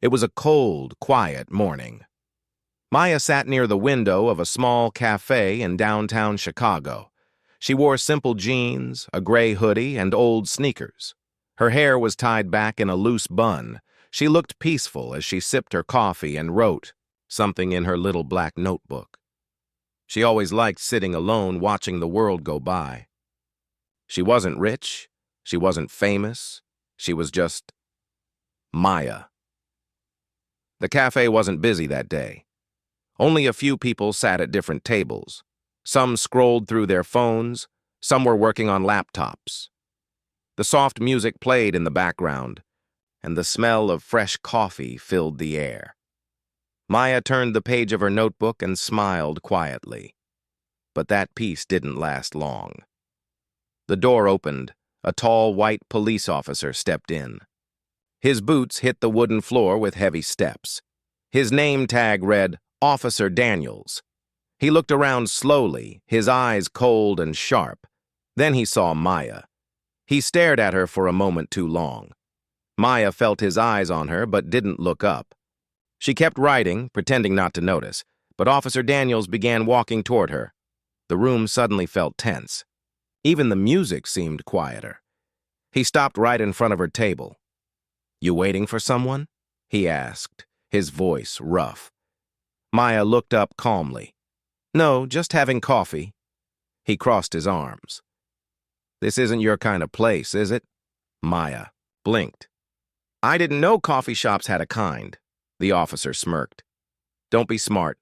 It was a cold, quiet morning. Maya sat near the window of a small cafe in downtown Chicago. She wore simple jeans, a gray hoodie, and old sneakers. Her hair was tied back in a loose bun. She looked peaceful as she sipped her coffee and wrote something in her little black notebook. She always liked sitting alone watching the world go by. She wasn't rich. She wasn't famous. She was just Maya. The cafe wasn't busy that day. Only a few people sat at different tables. Some scrolled through their phones. Some were working on laptops. The soft music played in the background, and the smell of fresh coffee filled the air. Maya turned the page of her notebook and smiled quietly. But that peace didn't last long. The door opened. A tall white police officer stepped in. His boots hit the wooden floor with heavy steps. His name tag read, Officer Daniels. He looked around slowly, his eyes cold and sharp. Then he saw Maya. He stared at her for a moment too long. Maya felt his eyes on her but didn't look up. She kept writing, pretending not to notice, but Officer Daniels began walking toward her. The room suddenly felt tense. Even the music seemed quieter. He stopped right in front of her table. "You waiting for someone?" he asked, his voice rough. Maya looked up calmly. "No, just having coffee." He crossed his arms. "This isn't your kind of place, is it?" Maya blinked. "I didn't know coffee shops had a kind." The officer smirked. "Don't be smart."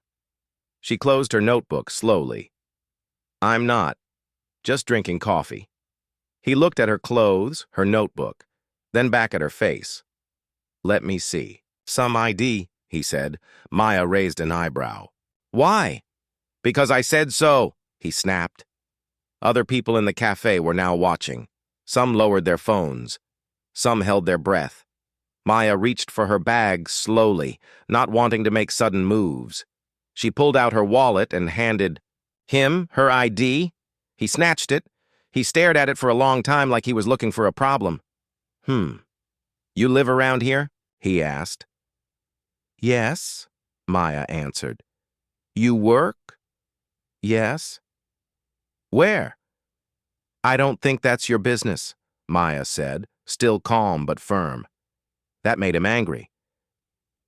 She closed her notebook slowly. "I'm not. Just drinking coffee." He looked at her clothes, her notebook, then back at her face. "Let me see. Some ID," he said. Maya raised an eyebrow. "Why?" "Because I said so," he snapped. Other people in the cafe were now watching. Some lowered their phones. Some held their breath. Maya reached for her bag slowly, not wanting to make sudden moves. She pulled out her wallet and handed him her ID. He snatched it. He stared at it for a long time like he was looking for a problem. You live around here?" he asked. "Yes," Maya answered. "You work?" "Yes." "Where?" "I don't think that's your business," Maya said, still calm but firm. That made him angry.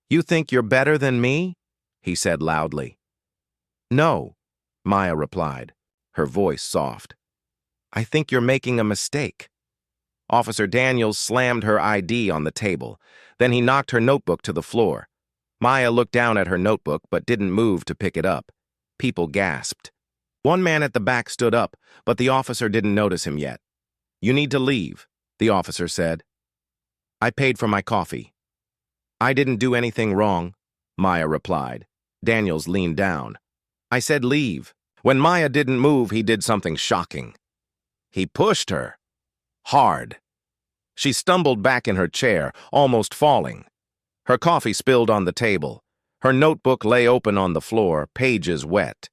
"You think you're better than me?" he said loudly. "No," Maya replied, her voice soft. "I think you're making a mistake." Officer Daniels slammed her ID on the table. Then he knocked her notebook to the floor. Maya looked down at her notebook but didn't move to pick it up. People gasped. One man at the back stood up, but the officer didn't notice him yet. "You need to leave," the officer said. "I paid for my coffee." "I didn't do anything wrong," Maya replied. Daniels leaned down. "I said leave." When Maya didn't move, he did something shocking. He pushed her. Hard. She stumbled back in her chair, almost falling. Her coffee spilled on the table. Her notebook lay open on the floor, pages wet.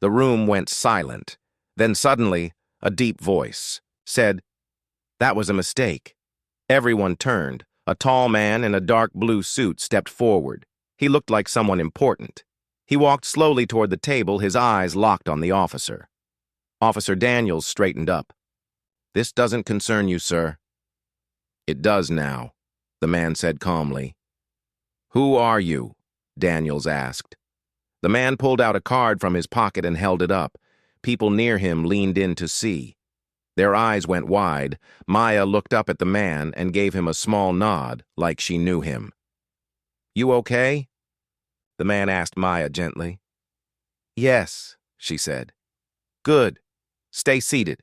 The room went silent. Then suddenly, a deep voice said, "That was a mistake." Everyone turned. A tall man in a dark blue suit stepped forward. He looked like someone important. He walked slowly toward the table, his eyes locked on the officer. Officer Daniels straightened up. "This doesn't concern you, sir." "It does now," the man said calmly. "Who are you?" Daniels asked. The man pulled out a card from his pocket and held it up. People near him leaned in to see. Their eyes went wide. Maya looked up at the man and gave him a small nod, like she knew him. "You okay?" the man asked Maya gently. "Yes," she said. "Good. Stay seated."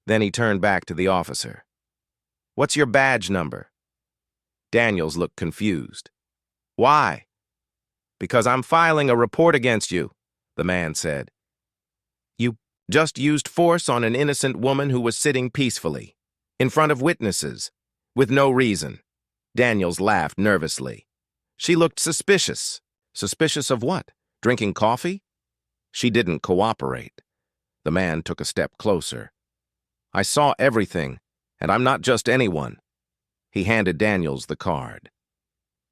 Then he turned back to the officer. "What's your badge number?" Daniels looked confused. "Why?" "Because I'm filing a report against you," the man said. "You just used force on an innocent woman who was sitting peacefully, in front of witnesses, with no reason." Daniels laughed nervously. "She looked suspicious." "Suspicious of what? Drinking coffee?" "She didn't cooperate." The man took a step closer. "I saw everything, and I'm not just anyone." He handed Daniels the card.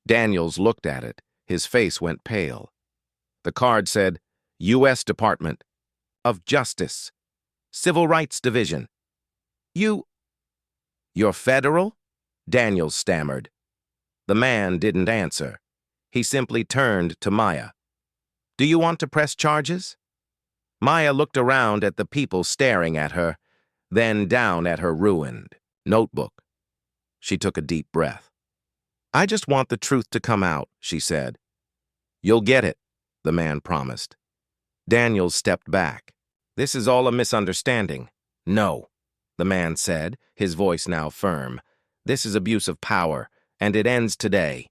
Daniels looked at it. His face went pale. The card said, U.S. Department of Justice, Civil Rights Division. You're federal? Daniels stammered. The man didn't answer. He simply turned to Maya. Do you want to press charges? Maya looked around at the people staring at her, then down at her ruined notebook. She took a deep breath. I just want the truth to come out, she said. You'll get it, the man promised. Daniels stepped back. This is all a misunderstanding. No, the man said, his voice now firm. This is abuse of power, and it ends today.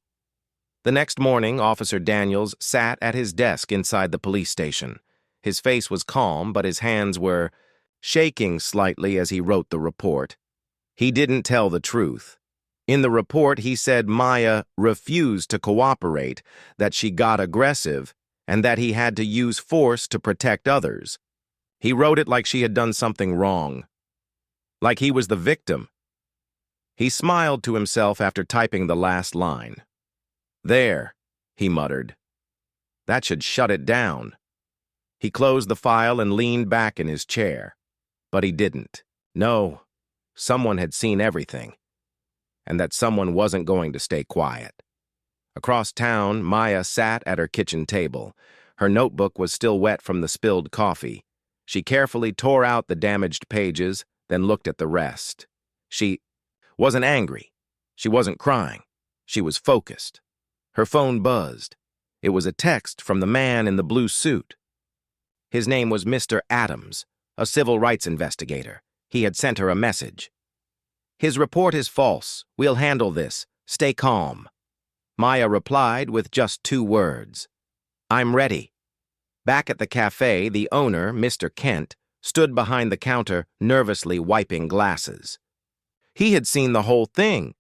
The next morning, Officer Daniels sat at his desk inside the police station. His face was calm, but his hands were shaking slightly as he wrote the report. He didn't tell the truth. In the report, he said Maya refused to cooperate, that she got aggressive, and that he had to use force to protect others. He wrote it like she had done something wrong, like he was the victim. He smiled to himself after typing the last line. There, he muttered. That should shut it down. He closed the file and leaned back in his chair. But he didn't. No, someone had seen everything, and that someone wasn't going to stay quiet. Across town, Maya sat at her kitchen table. Her notebook was still wet from the spilled coffee. She carefully tore out the damaged pages, then looked at the rest. She wasn't angry. She wasn't crying. She was focused. Her phone buzzed. It was a text from the man in the blue suit. His name was Mr. Adams, a civil rights investigator. He had sent her a message. His report is false. We'll handle this. Stay calm. Maya replied with just 2 words. I'm ready. Back at the cafe, the owner, Mr. Kent, stood behind the counter, nervously wiping glasses. He had seen the whole thing.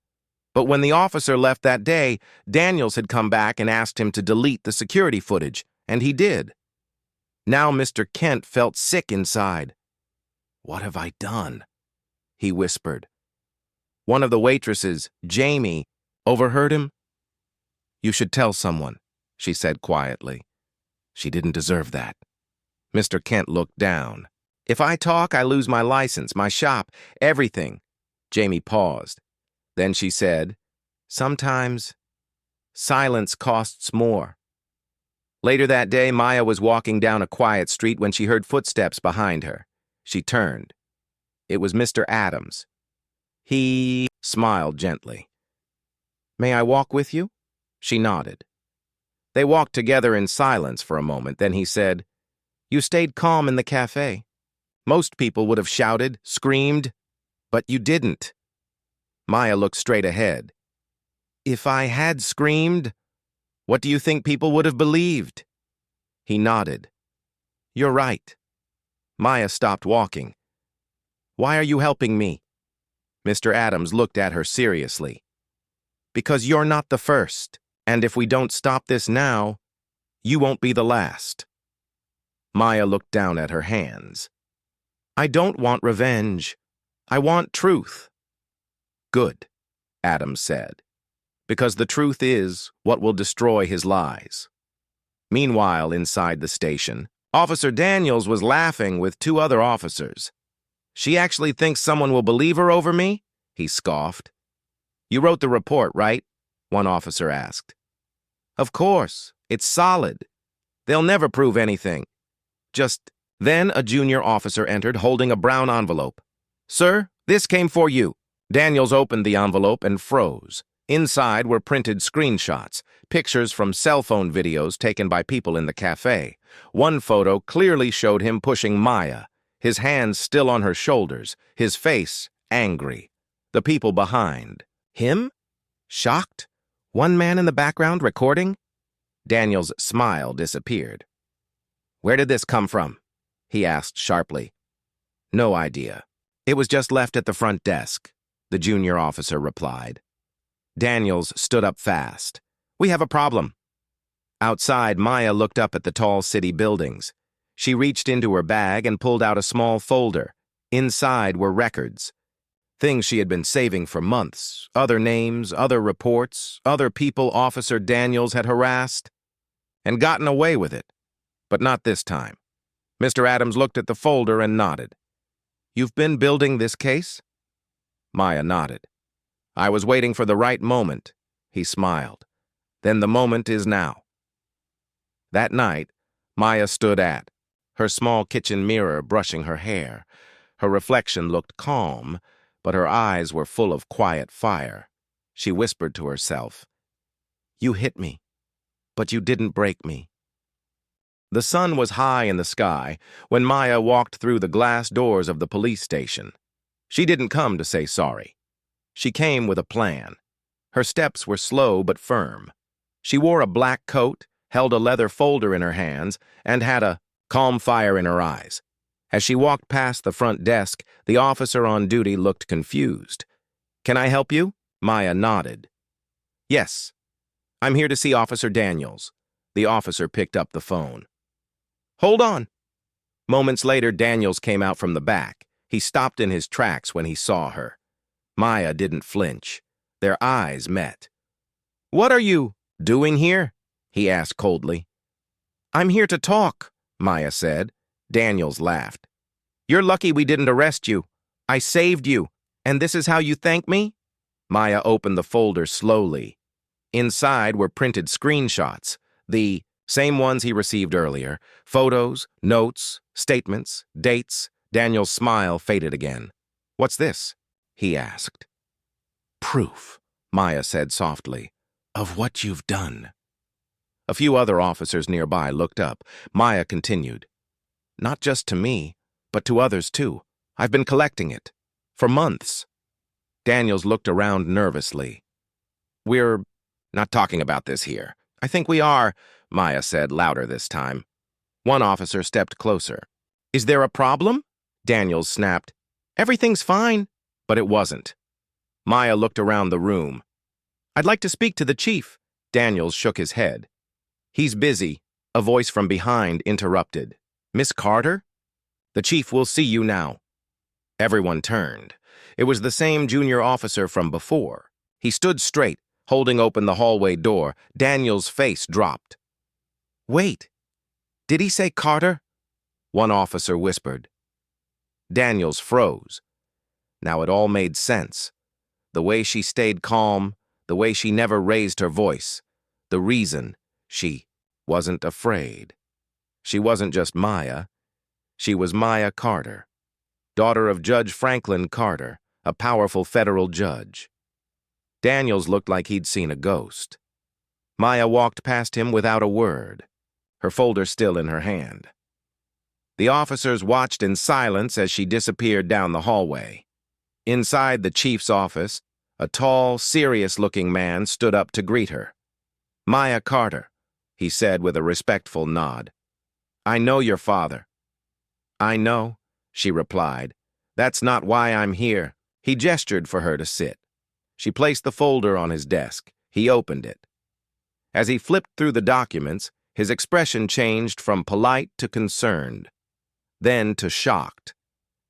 But when the officer left that day, Daniels had come back and asked him to delete the security footage, and he did. Now Mr. Kent felt sick inside. What have I done? He whispered. One of the waitresses, Jamie, overheard him. You should tell someone, she said quietly. She didn't deserve that. Mr. Kent looked down. If I talk, I lose my license, my shop, everything. Jamie paused. Then she said, sometimes silence costs more. Later that day, Maya was walking down a quiet street when she heard footsteps behind her. She turned. It was Mr. Adams. He smiled gently. May I walk with you? She nodded. They walked together in silence for a moment. Then he said, You stayed calm in the cafe. Most people would have shouted, screamed, but you didn't. Maya looked straight ahead. If I had screamed, what do you think people would have believed? He nodded. You're right. Maya stopped walking. Why are you helping me? Mr. Adams looked at her seriously. Because you're not the first, and if we don't stop this now, you won't be the last. Maya looked down at her hands. I don't want revenge. I want truth. Good, Adams said, because the truth is what will destroy his lies. Meanwhile, inside the station, Officer Daniels was laughing with 2 other officers. She actually thinks someone will believe her over me? He scoffed. You wrote the report, right? One officer asked. Of course, it's solid. They'll never prove anything. Then a junior officer entered holding a brown envelope. Sir, this came for you. Daniels opened the envelope and froze. Inside were printed screenshots, pictures from cell phone videos taken by people in the cafe. One photo clearly showed him pushing Maya, his hands still on her shoulders, his face angry. The people behind. Him? Shocked? One man in the background recording? Daniels' smile disappeared. Where did this come from? He asked sharply. No idea. It was just left at the front desk, the junior officer replied. Daniels stood up fast. We have a problem. Outside, Maya looked up at the tall city buildings. She reached into her bag and pulled out a small folder. Inside were records. Things she had been saving for months, other names, other reports, other people Officer Daniels had harassed, and gotten away with it. But not this time. Mr. Adams looked at the folder and nodded. "You've been building this case?" Maya nodded. "I was waiting for the right moment." He smiled. "Then the moment is now." That night, Maya stood at her small kitchen mirror brushing her hair. Her reflection looked calm, but her eyes were full of quiet fire. She whispered to herself, "You hit me, but you didn't break me." The sun was high in the sky when Maya walked through the glass doors of the police station. She didn't come to say sorry. She came with a plan. Her steps were slow but firm. She wore a black coat, held a leather folder in her hands, and had a calm fire in her eyes. As she walked past the front desk, the officer on duty looked confused. "Can I help you?" Maya nodded. "Yes. I'm here to see Officer Daniels." The officer picked up the phone. "Hold on." Moments later, Daniels came out from the back. He stopped in his tracks when he saw her. Maya didn't flinch. Their eyes met. "What are you doing here?" he asked coldly. "I'm here to talk," Maya said. Daniels laughed. "You're lucky we didn't arrest you. I saved you, and this is how you thank me?" Maya opened the folder slowly. Inside were printed screenshots, the same ones he received earlier. Photos, notes, statements, dates. Daniel's smile faded again. "What's this?" he asked. "Proof," Maya said softly, "of what you've done." A few other officers nearby looked up. Maya continued. "Not just to me, but to others too. I've been collecting it. For months." Daniels looked around nervously. "We're not talking about this here." "I think we are," Maya said, louder this time. One officer stepped closer. "Is there a problem?" Daniels snapped. "Everything's fine." But it wasn't. Maya looked around the room. "I'd like to speak to the chief." Daniels shook his head. "He's busy," a voice from behind interrupted. "Miss Carter?" "The chief will see you now." Everyone turned. It was the same junior officer from before. He stood straight, holding open the hallway door. Daniel's face dropped. "Wait, did he say Carter?" one officer whispered. Daniels froze. Now it all made sense. The way she stayed calm, the way she never raised her voice, the reason she wasn't afraid. She wasn't just Maya. She was Maya Carter, daughter of Judge Franklin Carter, a powerful federal judge. Daniels looked like he'd seen a ghost. Maya walked past him without a word, her folder still in her hand. The officers watched in silence as she disappeared down the hallway. Inside the chief's office, a tall, serious-looking man stood up to greet her. "Maya Carter," he said with a respectful nod. "I know your father." "I know," she replied. "That's not why I'm here." He gestured for her to sit. She placed the folder on his desk. He opened it. As he flipped through the documents, his expression changed from polite to concerned, then to shocked.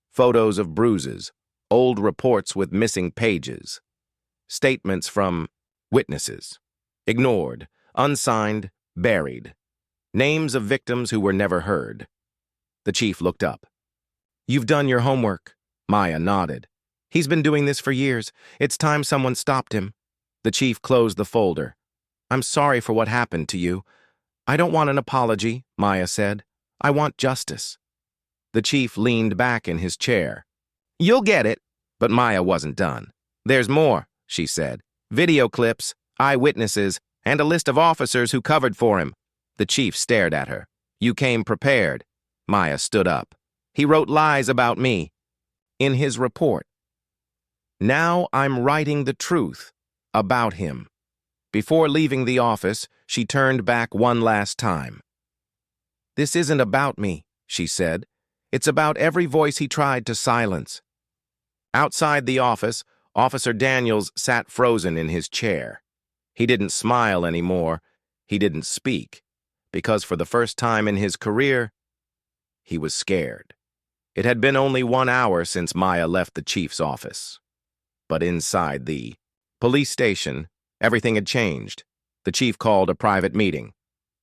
Photos of bruises, old reports with missing pages, statements from witnesses, ignored, unsigned, buried, names of victims who were never heard. The chief looked up. "You've done your homework." Maya nodded. "He's been doing this for years. It's time someone stopped him." The chief closed the folder. "I'm sorry for what happened to you." "I don't want an apology," Maya said. "I want justice." The chief leaned back in his chair. "You'll get it." But Maya wasn't done. "There's more," she said. "Video clips, eyewitnesses, and a list of officers who covered for him." The chief stared at her. "You came prepared." Maya stood up. "He wrote lies about me." In his report. "Now I'm writing the truth about him." Before leaving the office, she turned back one last time. "This isn't about me," she said. "It's about every voice he tried to silence." Outside the office, Officer Daniels sat frozen in his chair. He didn't smile anymore. He didn't speak, because for the first time in his career, he was scared. It had been only 1 hour since Maya left the chief's office. But inside the police station, everything had changed. The chief called a private meeting.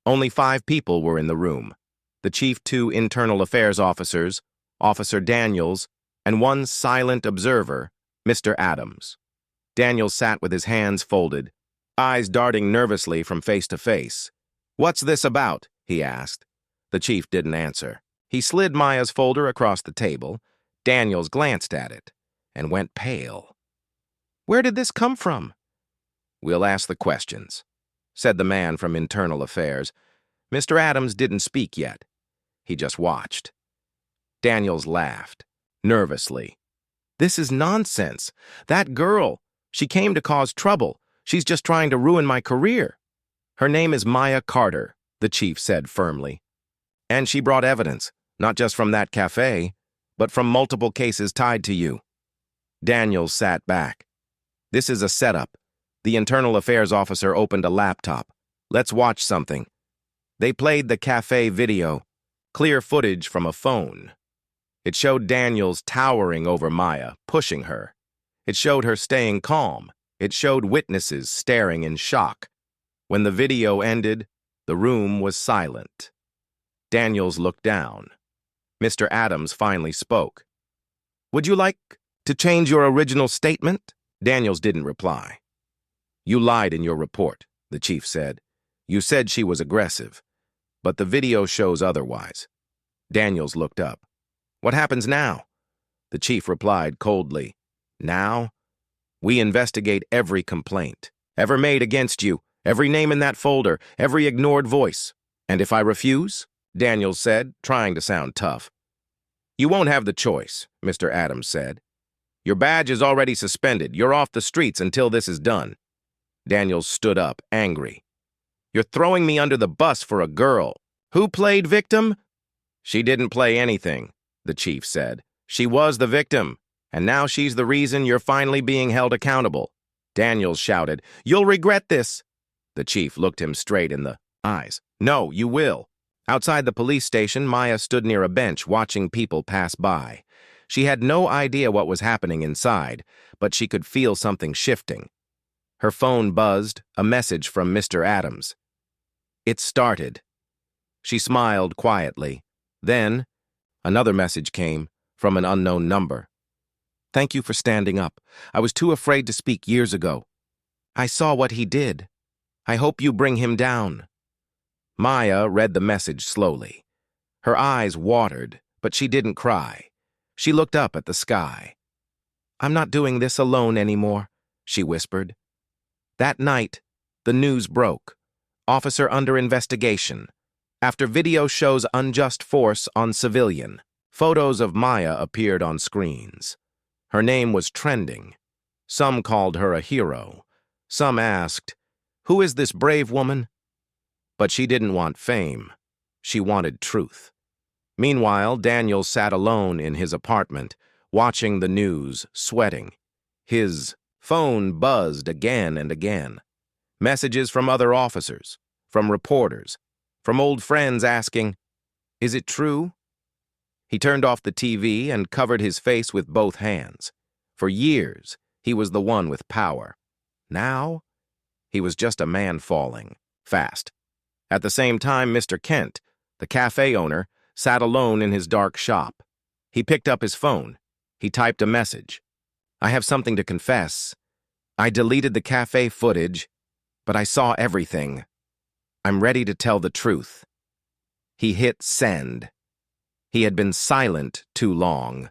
Only 5 people were in the room. The chief, 2 internal affairs officers, Officer Daniels, and 1 silent observer, Mr. Adams. Daniels sat with his hands folded, eyes darting nervously from face to face. "What's this about?" he asked. The chief didn't answer. He slid Maya's folder across the table. Daniels glanced at it and went pale. "Where did this come from?" "We'll ask the questions," said the man from Internal Affairs. Mr. Adams didn't speak yet. He just watched. Daniels laughed, nervously. "This is nonsense. That girl, she came to cause trouble. She's just trying to ruin my career." "Her name is Maya Carter," the chief said firmly. "And she brought evidence, not just from that cafe, but from multiple cases tied to you." Daniels sat back. "This is a setup." The internal affairs officer opened a laptop. "Let's watch something." They played the cafe video, clear footage from a phone. It showed Daniels towering over Maya, pushing her. It showed her staying calm. It showed witnesses staring in shock. When the video ended, the room was silent. Daniels looked down. Mr. Adams finally spoke. "Would you like to change your original statement?" Daniels didn't reply. "You lied in your report," the chief said. "You said she was aggressive, but the video shows otherwise." Daniels looked up. "What happens now?" The chief replied coldly. "Now? We investigate every complaint ever made against you, every name in that folder, every ignored voice. And if I refuse?" Daniels said, trying to sound tough. "You won't have the choice," Mr. Adams said. "Your badge is already suspended. You're off the streets until this is done." Daniels stood up, angry. "You're throwing me under the bus for a girl. Who played victim?" "She didn't play anything," the chief said. "She was the victim, and now she's the reason you're finally being held accountable." Daniels shouted, "You'll regret this." The chief looked him straight in the eyes. "No, you will." Outside the police station, Maya stood near a bench watching people pass by. She had no idea what was happening inside, but she could feel something shifting. Her phone buzzed, a message from Mr. Adams. It started. She smiled quietly. Then, another message came from an unknown number. "Thank you for standing up. I was too afraid to speak years ago. I saw what he did. I hope you bring him down." Maya read the message slowly. Her eyes watered, but she didn't cry. She looked up at the sky. "I'm not doing this alone anymore," she whispered. That night, the news broke. Officer under investigation. After video shows unjust force on civilian, photos of Maya appeared on screens. Her name was trending. Some called her a hero. Some asked, "Who is this brave woman?" But she didn't want fame. She wanted truth. Meanwhile, Daniel sat alone in his apartment, watching the news, sweating. His phone buzzed again and again. Messages from other officers, from reporters, from old friends asking, "Is it true?" He turned off the TV and covered his face with both hands. For years, he was the one with power. Now, he was just a man falling, fast. At the same time, Mr. Kent, the cafe owner, sat alone in his dark shop. He picked up his phone. He typed a message. "I have something to confess. I deleted the cafe footage, but I saw everything. I'm ready to tell the truth." He hit send. He had been silent too long.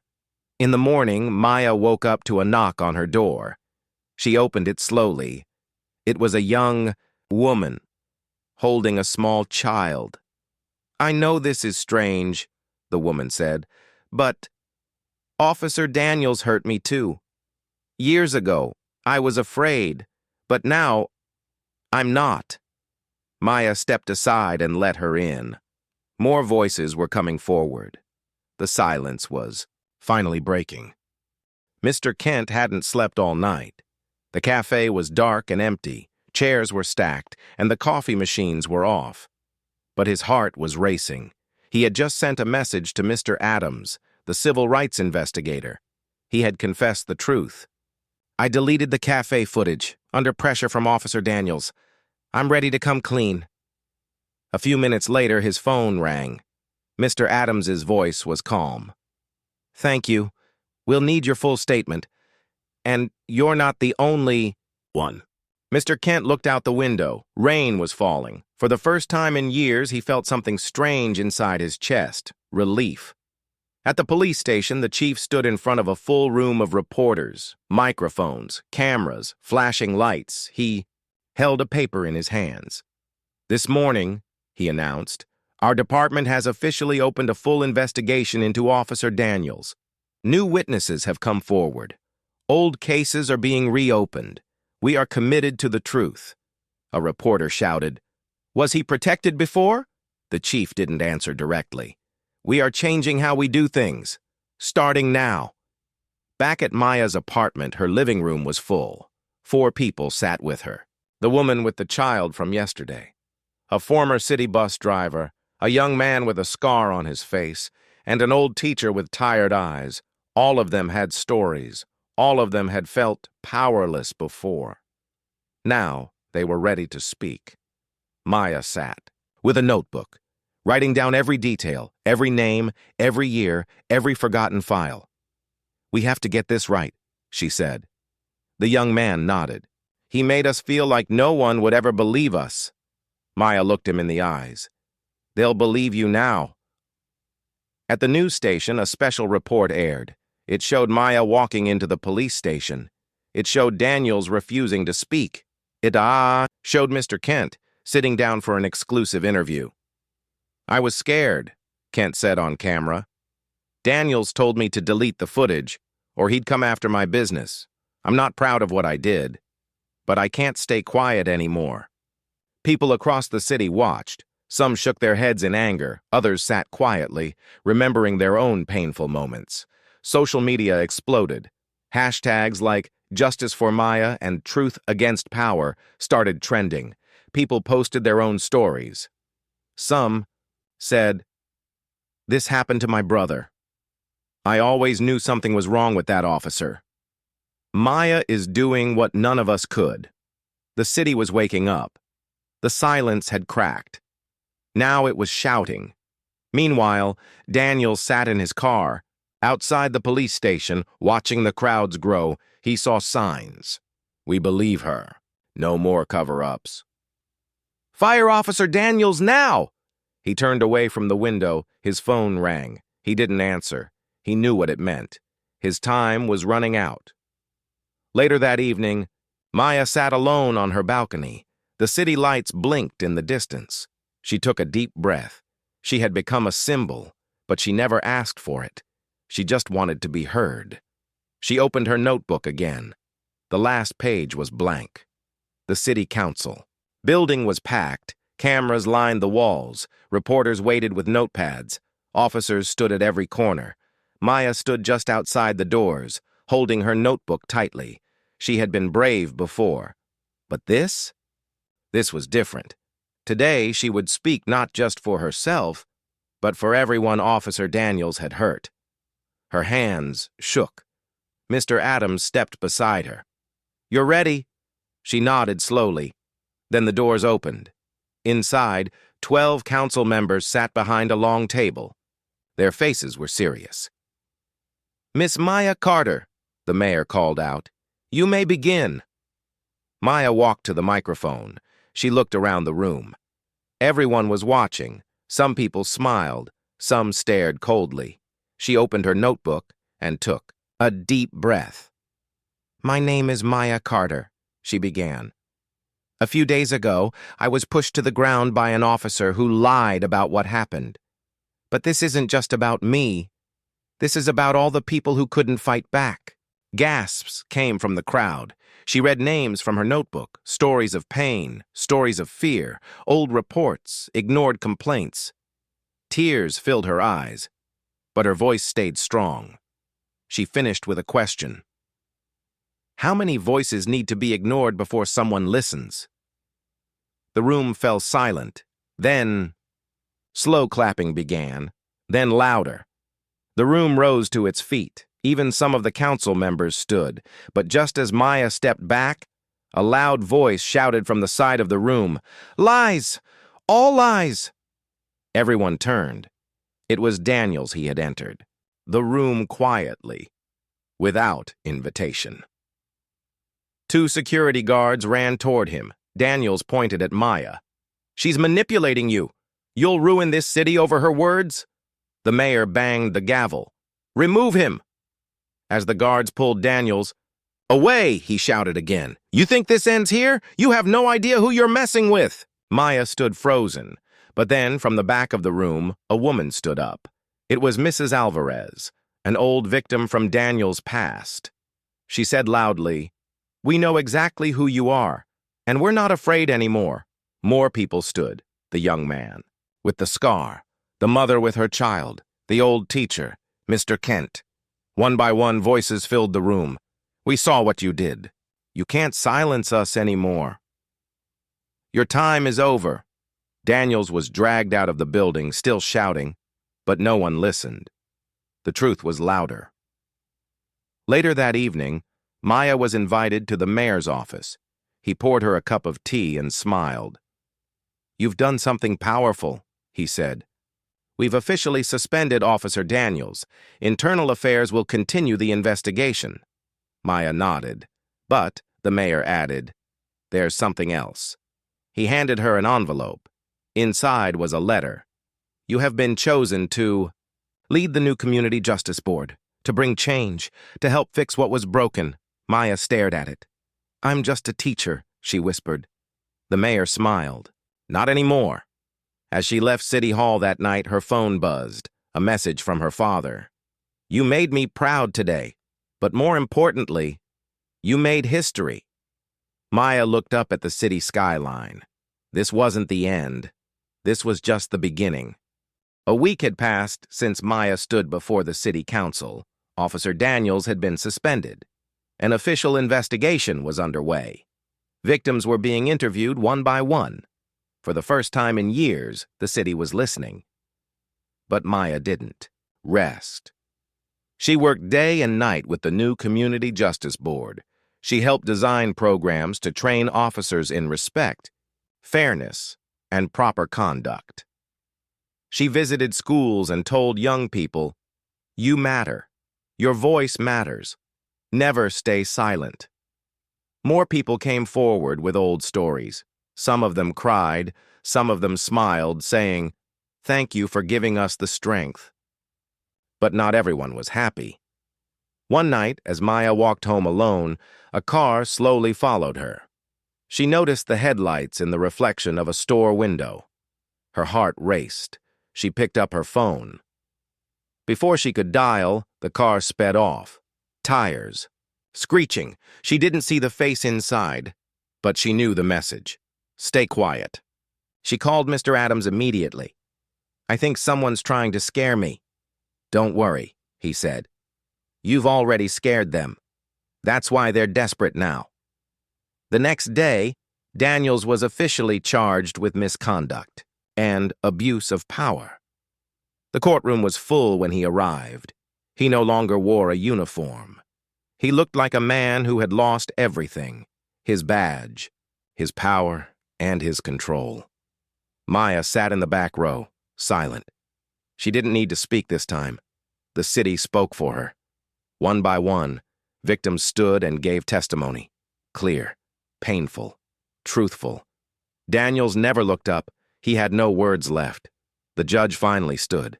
In the morning, Maya woke up to a knock on her door. She opened it slowly. It was a young woman holding a small child. "I know this is strange," the woman said, "but Officer Daniels hurt me too. Years ago, I was afraid, but now I'm not." Maya stepped aside and let her in. More voices were coming forward. The silence was finally breaking. Mr. Kent hadn't slept all night. The cafe was dark and empty. Chairs were stacked, and the coffee machines were off. But his heart was racing. He had just sent a message to Mr. Adams, the civil rights investigator. He had confessed the truth. I deleted the cafe footage, under pressure from Officer Daniels. I'm ready to come clean. A few minutes later, his phone rang. Mr. Adams's voice was calm. Thank you. We'll need your full statement. And you're not the only one. Mr. Kent looked out the window. Rain was falling. For the first time in years, he felt something strange inside his chest. Relief. At the police station, the chief stood in front of a full room of reporters, microphones, cameras, flashing lights. He held a paper in his hands. This morning, he announced, our department has officially opened a full investigation into Officer Daniels. New witnesses have come forward. Old cases are being reopened. We are committed to the truth. A reporter shouted. Was he protected before? The chief didn't answer directly. We are changing how we do things. Starting now. Back at Maya's apartment, her living room was full. 4 people sat with her. The woman with the child from yesterday. A former city bus driver, a young man with a scar on his face, and an old teacher with tired eyes. All of them had stories. All of them had felt powerless before. Now they were ready to speak. Maya sat, with a notebook, writing down every detail, every name, every year, every forgotten file. We have to get this right, she said. The young man nodded. He made us feel like no one would ever believe us. Maya looked him in the eyes. They'll believe you now. At the news station, a special report aired. It showed Maya walking into the police station. It showed Daniels refusing to speak. It showed Mr. Kent sitting down for an exclusive interview. I was scared, Kent said on camera. Daniels told me to delete the footage, or he'd come after my business. I'm not proud of what I did, but I can't stay quiet anymore. People across the city watched. Some shook their heads in anger, others sat quietly, remembering their own painful moments. Social media exploded. Hashtags like Justice for Maya and Truth Against Power started trending. People posted their own stories. Some said, "This happened to my brother. I always knew something was wrong with that officer." Maya is doing what none of us could. The city was waking up. The silence had cracked. Now it was shouting. Meanwhile, Daniel sat in his car. Outside the police station, watching the crowds grow, he saw signs. We believe her. No more cover-ups. Fire Officer Daniels now! He turned away from the window. His phone rang. He didn't answer. He knew what it meant. His time was running out. Later that evening, Maya sat alone on her balcony. The city lights blinked in the distance. She took a deep breath. She had become a symbol, but she never asked for it. She just wanted to be heard. She opened her notebook again. The last page was blank. The city council. Building was packed. Cameras lined the walls. Reporters waited with notepads. Officers stood at every corner. Maya stood just outside the doors, holding her notebook tightly. She had been brave before. But this? This was different. Today, she would speak not just for herself, but for everyone Officer Daniels had hurt. Her hands shook. Mr. Adams stepped beside her. "You're ready?" She nodded slowly. Then the doors opened. Inside, 12 council members sat behind a long table. Their faces were serious. "Miss Maya Carter," the mayor called out, "you may begin." Maya walked to the microphone. She looked around the room. Everyone was watching. Some people smiled. Some stared coldly. She opened her notebook and took a deep breath. "My name is Maya Carter," she began. "A few days ago, I was pushed to the ground by an officer who lied about what happened. But this isn't just about me. This is about all the people who couldn't fight back." Gasps came from the crowd. She read names from her notebook, stories of pain, stories of fear, old reports, ignored complaints. Tears filled her eyes, but her voice stayed strong. She finished with a question. How many voices need to be ignored before someone listens? The room fell silent. Then, slow clapping began, then louder. The room rose to its feet. Even some of the council members stood, but just as Maya stepped back, a loud voice shouted from the side of the room, "Lies! All lies!" Everyone turned. It was Daniels he had entered, the room quietly, without invitation. Two security guards ran toward him. Daniels pointed at Maya. "She's manipulating you. You'll ruin this city over her words?" The mayor banged the gavel. "Remove him!" As the guards pulled Daniels, "Away!" he shouted again. "You think this ends here? You have no idea who you're messing with!" Maya stood frozen, but then from the back of the room, a woman stood up. It was Mrs. Alvarez, an old victim from Daniels' past. She said loudly, "We know exactly who you are, and we're not afraid anymore." More people stood, the young man with the scar, the mother with her child, the old teacher, Mr. Kent. One by one, voices filled the room. "We saw what you did. You can't silence us anymore. Your time is over." Daniels was dragged out of the building, still shouting, but no one listened. The truth was louder. Later that evening, Maya was invited to the mayor's office. He poured her a cup of tea and smiled. "You've done something powerful," he said. "We've officially suspended Officer Daniels. Internal Affairs will continue the investigation." Maya nodded, but, the mayor added, "There's something else." He handed her an envelope. Inside was a letter. "You have been chosen to lead the new Community Justice Board, to bring change, to help fix what was broken." Maya stared at it. "I'm just a teacher," she whispered. The mayor smiled. "Not anymore." As she left City Hall that night, her phone buzzed, a message from her father. "You made me proud today, but more importantly, you made history." Maya looked up at the city skyline. This wasn't the end. This was just the beginning. A week had passed since Maya stood before the city council. Officer Daniels had been suspended. An official investigation was underway. Victims were being interviewed one by one. For the first time in years, the city was listening. But Maya didn't rest. She worked day and night with the new Community Justice Board. She helped design programs to train officers in respect, fairness, and proper conduct. She visited schools and told young people, "You matter. Your voice matters. Never stay silent." More people came forward with old stories. Some of them cried, some of them smiled, saying, "Thank you for giving us the strength." But not everyone was happy. One night, as Maya walked home alone, a car slowly followed her. She noticed the headlights in the reflection of a store window. Her heart raced. She picked up her phone. Before she could dial, the car sped off. Tires. Screeching. She didn't see the face inside, but she knew the message. "Stay quiet." She called Mr. Adams immediately. "I think someone's trying to scare me." "Don't worry," he said. "You've already scared them. That's why they're desperate now." The next day, Daniels was officially charged with misconduct and abuse of power. The courtroom was full when he arrived. He no longer wore a uniform. He looked like a man who had lost everything: his badge, his power, and his control. Maya sat in the back row, silent. She didn't need to speak this time. The city spoke for her. One by one, victims stood and gave testimony. Clear, painful, truthful. Daniels never looked up. He had no words left. The judge finally stood.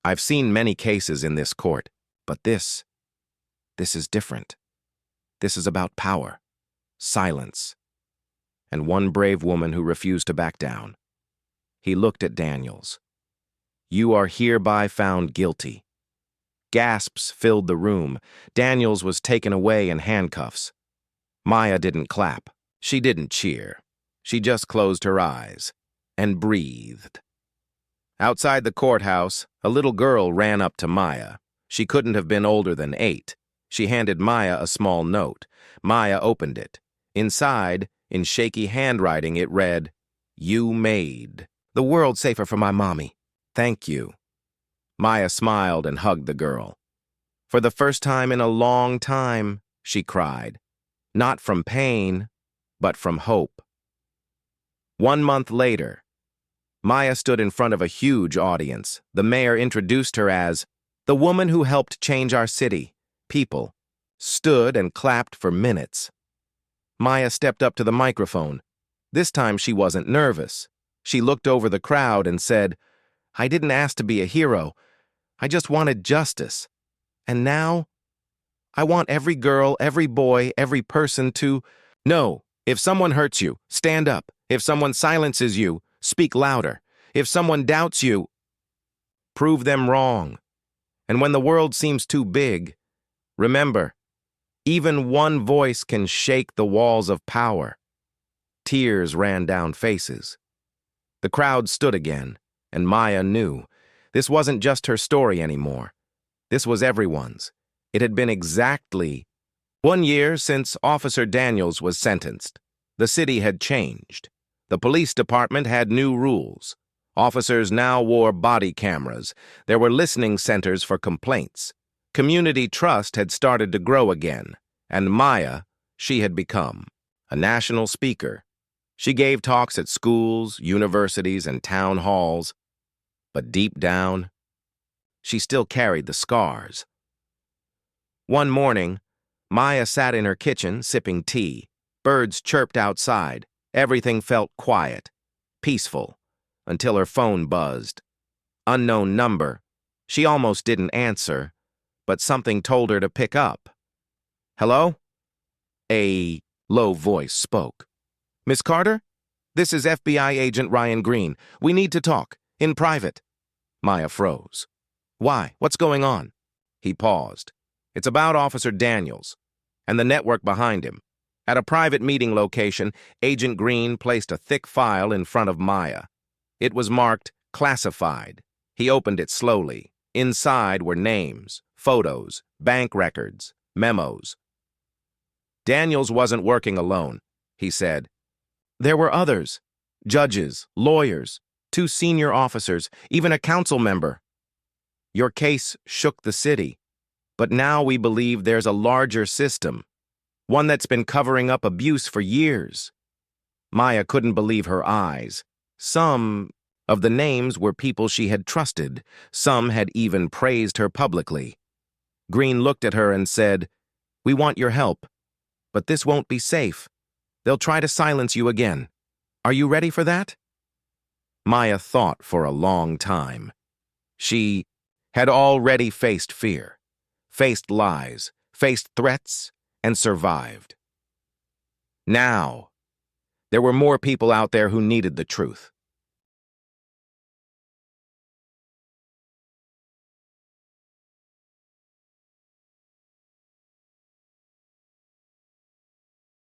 "I've seen many cases in this court, but this is different. This is about power, silence, and one brave woman who refused to back down." He looked at Daniels. "You are hereby found guilty." Gasps filled the room. Daniels was taken away in handcuffs. Maya didn't clap. She didn't cheer. She just closed her eyes and breathed. Outside the courthouse, a little girl ran up to Maya. She couldn't have been older than 8. She handed Maya a small note. Maya opened it. Inside, in shaky handwriting, it read, "You made the world safer for my mommy. Thank you." Maya smiled and hugged the girl. For the first time in a long time, she cried. Not from pain, but from hope. 1 month later, Maya stood in front of a huge audience. The mayor introduced her as the woman who helped change our city. People stood and clapped for minutes. Maya stepped up to the microphone. This time she wasn't nervous. She looked over the crowd and said, I didn't ask to be a hero. I just wanted justice. And now, I want every girl, every boy, every person to know. If someone hurts you, stand up. If someone silences you, speak louder. If someone doubts you, prove them wrong. And when the world seems too big, remember, even one voice can shake the walls of power. Tears ran down faces. The crowd stood again, and Maya knew this wasn't just her story anymore. This was everyone's. It had been exactly 1 year since Officer Daniels was sentenced. The city had changed. The police department had new rules. Officers now wore body cameras. There were listening centers for complaints. Community trust had started to grow again, and Maya, she had become a national speaker. She gave talks at schools, universities, and town halls, but deep down, she still carried the scars. One morning, Maya sat in her kitchen sipping tea. Birds chirped outside. Everything felt quiet, peaceful, until her phone buzzed. Unknown number. She almost didn't answer, but something told her to pick up. Hello? A low voice spoke. Miss Carter? This is FBI agent Ryan Green. We need to talk, in private. Maya froze. Why? What's going on? He paused. It's about Officer Daniels and the network behind him. At a private meeting location, Agent Green placed a thick file in front of Maya. It was marked classified. He opened it slowly. Inside were names, photos, bank records, memos. Daniels wasn't working alone, he said. There were others, judges, lawyers, 2 senior officers, even a council member. Your case shook the city, but now we believe there's a larger system, one that's been covering up abuse for years. Maya couldn't believe her eyes. Some of the names were people she had trusted. Some had even praised her publicly. Green looked at her and said, We want your help, but this won't be safe. They'll try to silence you again. Are you ready for that? Maya thought for a long time. She had already faced fear, faced lies, faced threats, and survived. Now, there were more people out there who needed the truth.